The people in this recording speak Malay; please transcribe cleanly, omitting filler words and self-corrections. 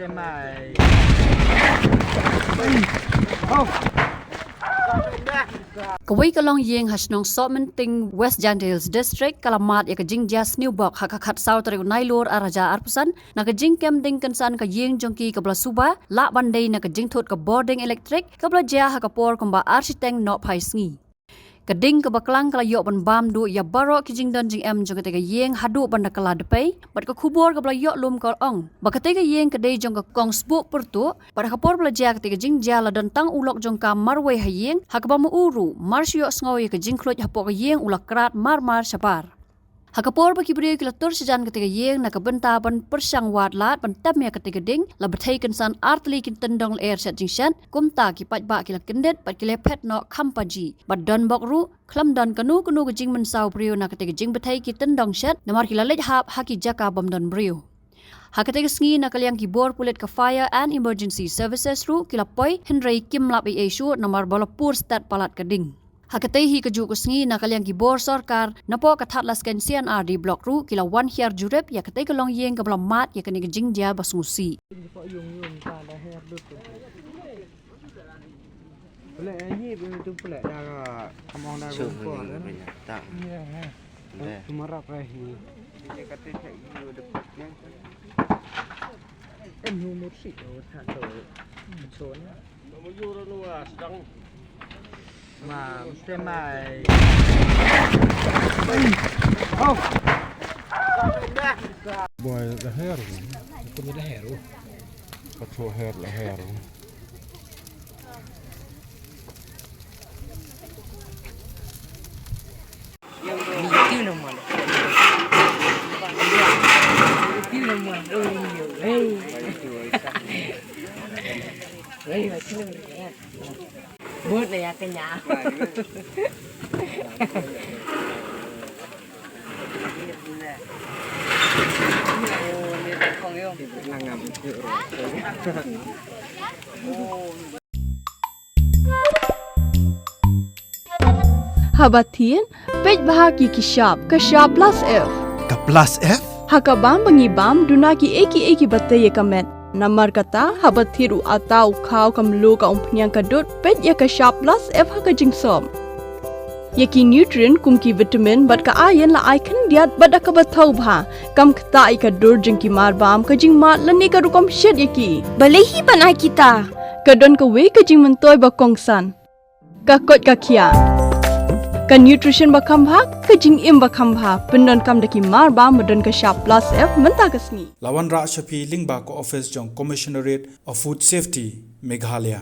Mynsiem mai. Kawai kalong Ïing hasnong Sohmynting West Jandales District kalamat ya kajing jas new bok hakakat south dari nailur araja arpusan na kajing kemding kansan ka Ïing jongki kabla suba la bandai na kajing thot ka boarding electric kabla ja hakapor kumba architect no pai sngi kading kabaklang kala yok ban bam du ya baro kijing dan jing em jong ka Ïing hadu ban kala Dpei bat ka khubor kabla yok lum kol ong bakate ka Ïing kadai jong ka kong sbu pertu pada kapor bla ja ka jing ja la dan tang ulok jong ka marwe ha Ïing hakaba mu uru mar syok sngoy ka jing kloj hapo ka Ïing ulak krat mar sapar hakapor baki Briew kila tur sejan ketika Ïing na kabenta ban persang wat lat ban tam ya ketika ding la betai kansan artli kin tendong air set jingshan kumta ki pat ba kila kendet pat kila pet no khampaji bat don bok ru khlam don kanu ka jing mensau Briew na ketika Jingbthei ki tendong set namar kila lej hap haki jaka bam don Briew hakate sngi na kalyang ki bor pulit ka fire and emergency services ru kila poi Henry kim lap ai shu namar bolapur stat palat kading hakate hi kaju ko sngi na kalyang ki bor sarkar napo kathat lasken CNRD block ru kila wan hiar jurep ya kate kalong Ïing kabla mat ya kani jing dia basmusi Boleh ni tu pula dah among dah rumput tak. Cuma rap ni. Dia kata tak you dekat ni. Umur sik tak tahu. Son. Mau you lu sedang Mynsiem mai. Oh. Boy leher. Aku ni leher. Patrol leher. Itu nama. Itu nama. Hei, macam mana? Buat le ya kenyang. Oh, ni dah kong yo. Langam. Habatin, pej bahagi kishap plus F. Ka plus F? Hakabam bangibam dunaki eki batay kamet. Namar kata habathiru atau kau kamlu ka umpnyang kadut pej ya kishap plus F haka jingsom. Yaki nutrient kumki vitamin bat ka iron la ikan diat bat ka bathau bha kam kta ikadur jingki marbam ka jing mat lani ka rukom shed yaki. Balehi banai kita. Kadon ka we ka jing mentoy ba kongsan. Ka kot ka kia. Ka nutrition bakam bha ka jing im bakam bha pendon kam daki mar ba madon ka sharp plus F menta kasni Lawan Ra Shapi Lingba ko office jong Commissionerate of Food Safety Meghalaya